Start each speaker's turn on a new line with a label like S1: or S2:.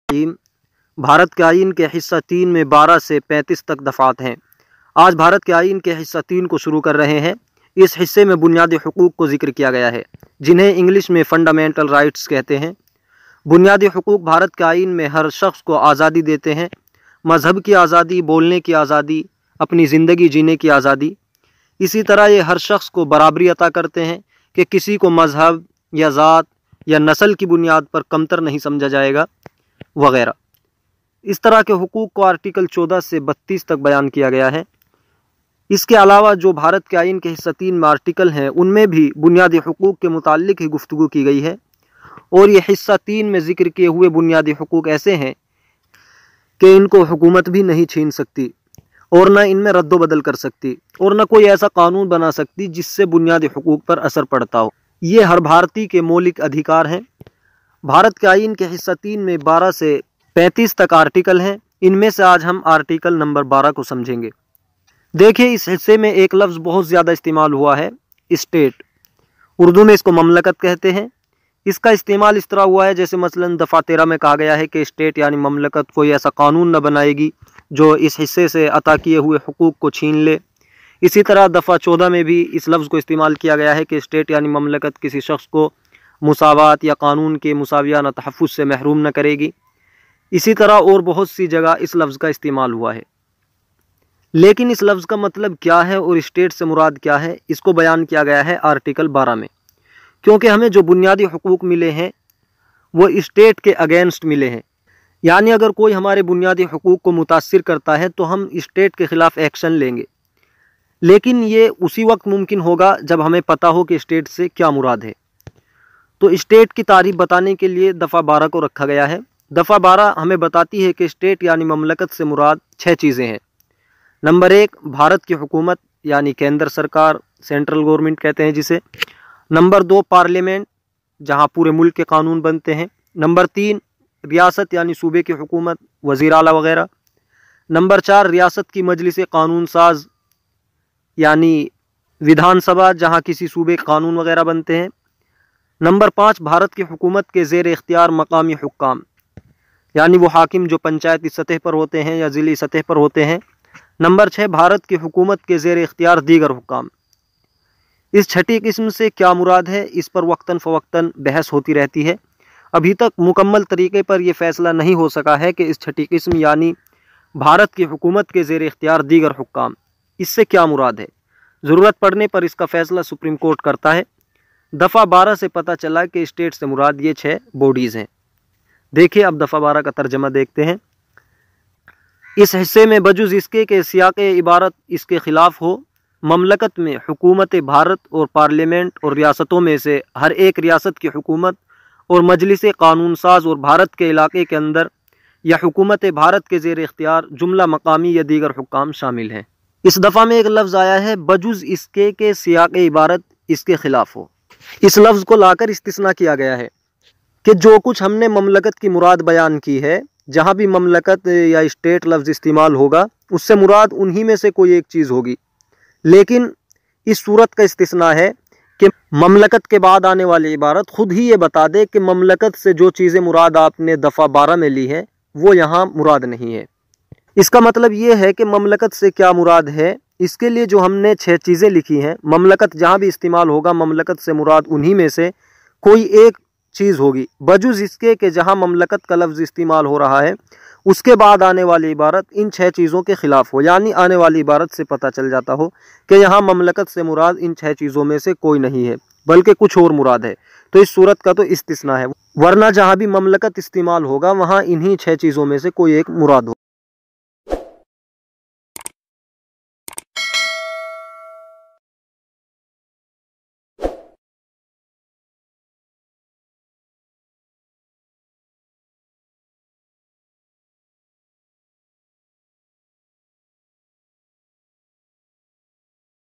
S1: الرحیم۔ بھارت کے آئین کے حصہ 3 میں 12 سے 35 تک دفعات ہیں۔ آج بھارت کے آئین کے حصہ 3 کو شروع کر رہے ہیں۔ اس حصے میں بنیادی حقوق کو ذکر کیا گیا ہے، جنہیں انگلش میں فنڈامنٹل رائٹس کہتے ہیں۔ بنیادی حقوق بھارت کے آئین میں ہر شخص کو آزادی دیتے ہیں، مذہب کی آزادی، بولنے کی آزادی، اپنی زندگی جینے کی آزادی۔ اسی طرح یہ ہر شخص کو برابری عطا کرتے ہیں کہ کسی کو مذہب یا ذات یا نسل کی بنیاد پر کمتر نہیں سمجھا جائے گا وغیرہ۔ اس طرح کے حقوق کو آرٹیکل 14 سے 32 تک بیان کیا گیا ہے۔ اس کے علاوہ جو بھارت کے آئین کے حصہ 3 میں آرٹیکل ہیں، ان میں بھی بنیادی حقوق کے متعلق ہی گفتگو کی گئی ہے، اور یہ حصہ 3 میں ذکر کیے ہوئے بنیادی حقوق ایسے ہیں کہ ان کو حکومت بھی نہیں چھین سکتی، اور نہ ان میں رد و بدل کر سکتی، اور نہ کوئی ایسا قانون بنا سکتی جس سے بنیادی حقوق پر اثر پڑتا ہو۔ یہ ہر بھارتی کے مولک ادھیکار ہیں۔ بھارت کے آئین کے حصہ 3 میں 12 سے 35 تک آرٹیکل ہیں۔ ان میں سے آج ہم آرٹیکل نمبر 12 کو سمجھیں گے۔ دیکھیں، اس حصے میں ایک لفظ بہت زیادہ استعمال ہوا ہے، اسٹیٹ۔ اردو میں اس کو مملکت کہتے ہیں۔ اس کا استعمال اس طرح ہوا ہے جیسے مثلا دفعہ 13 میں کہا گیا ہے کہ اسٹیٹ یعنی مملکت کوئی ایسا قانون نہ بنائے گی جو اس حصے سے عطا کیے ہوئے حقوق کو چھین لے۔ اسی طرح دفعہ 14 میں بھی اس لفظ کو استعمال کیا گیا ہے کہ اسٹیٹ یعنی مملکت کسی شخص کو مساوات یا قانون کے مساویانہ تحفظ سے محروم نہ کرے گی۔ اسی طرح اور بہت سی جگہ اس لفظ کا استعمال ہوا ہے۔ لیکن اس لفظ کا مطلب کیا ہے اور اسٹیٹ سے مراد کیا ہے، اس کو بیان کیا گیا ہے آرٹیکل 12 میں، کیونکہ ہمیں جو بنیادی حقوق ملے ہیں وہ اسٹیٹ کے اگینسٹ ملے ہیں۔ یعنی اگر کوئی ہمارے بنیادی حقوق کو متاثر کرتا ہے تو ہم اسٹیٹ کے خلاف ایکشن لیں گے، لیکن یہ اسی وقت ممکن ہوگا جب ہمیں پتہ ہو کہ اسٹیٹ سے کیا مراد ہے۔ تو اسٹیٹ کی تعریف بتانے کے لیے دفعہ 12 کو رکھا گیا ہے۔ دفعہ 12 ہمیں بتاتی ہے کہ اسٹیٹ یعنی مملکت سے مراد 6 چیزیں ہیں۔ نمبر 1، بھارت کی حکومت یعنی کیندر سرکار، سینٹرل گورنمنٹ کہتے ہیں جسے۔ نمبر 2، پارلیمنٹ، جہاں پورے ملک کے قانون بنتے ہیں۔ نمبر 3، ریاست یعنی صوبے کی حکومت، وزیر اعلیٰ وغیرہ۔ نمبر 4، ریاست کی مجلس قانون ساز یعنی ودھان سبھا، جہاں کسی صوبے کے قانون وغیرہ بنتے ہیں۔ نمبر 5، بھارت کی حکومت کے زیر اختیار مقامی حکام، یعنی وہ حاکم جو پنچایتی سطح پر ہوتے ہیں یا ضلعی سطح پر ہوتے ہیں۔ نمبر 6، بھارت کی حکومت کے زیر اختیار دیگر حکام۔ اس چھٹی قسم سے کیا مراد ہے، اس پر وقتاً فوقتاً بحث ہوتی رہتی ہے۔ ابھی تک مکمل طریقے پر یہ فیصلہ نہیں ہو سکا ہے کہ اس چھٹی قسم یعنی بھارت کی حکومت کے زیر اختیار دیگر حکام، اس سے کیا مراد ہے۔ ضرورت پڑنے پر اس کا فیصلہ سپریم کورٹ کرتا ہے۔ دفعہ 12 سے پتہ چلا کہ اسٹیٹ سے مراد یہ 6 باڈیز ہیں۔ دیکھیں اب دفعہ 12 کا ترجمہ دیکھتے ہیں۔ اس حصے میں بجز اس کے کہ سیاق عبارت اس کے خلاف ہو، مملکت میں حکومت بھارت اور پارلیمنٹ اور ریاستوں میں سے ہر ایک ریاست کی حکومت اور مجلس قانون ساز اور بھارت کے علاقے کے اندر یا حکومت بھارت کے زیر اختیار جملہ مقامی یا دیگر حکام شامل ہیں۔ اس دفعہ میں ایک لفظ آیا ہے بجز اس کے کہ سیاق عبارت اس کے خلاف ہو۔ اس لفظ کو لا کر استثناء کیا گیا ہے کہ جو کچھ ہم نے مملکت کی مراد بیان کی ہے، جہاں بھی مملکت یا اسٹیٹ لفظ استعمال ہوگا اس سے مراد انہی میں سے کوئی ایک چیز ہوگی، لیکن اس صورت کا استثناء ہے کہ مملکت کے بعد آنے والی عبارت خود ہی یہ بتا دے کہ مملکت سے جو چیزیں مراد آپ نے دفعہ 12 میں لی ہے وہ یہاں مراد نہیں ہے۔ اس کا مطلب یہ ہے کہ مملکت سے کیا مراد ہے، اس کے لیے جو ہم نے 6 چیزیں لکھی ہیں، مملکت جہاں بھی استعمال ہوگا مملکت سے مراد انہی میں سے کوئی ایک چیز ہوگی، بجز اس کے کہ جہاں مملکت کا لفظ استعمال ہو رہا ہے اس کے بعد آنے والی عبارت ان 6 چیزوں کے خلاف ہو، یعنی آنے والی عبارت سے پتہ چل جاتا ہو کہ یہاں مملکت سے مراد ان 6 چیزوں میں سے کوئی نہیں ہے بلکہ کچھ اور مراد ہے، تو اس صورت کا تو استثناء ہے، ورنہ جہاں بھی مملکت استعمال ہوگا وہاں انہی 6 چیزوں میں سے کوئی ایک مراد ہو۔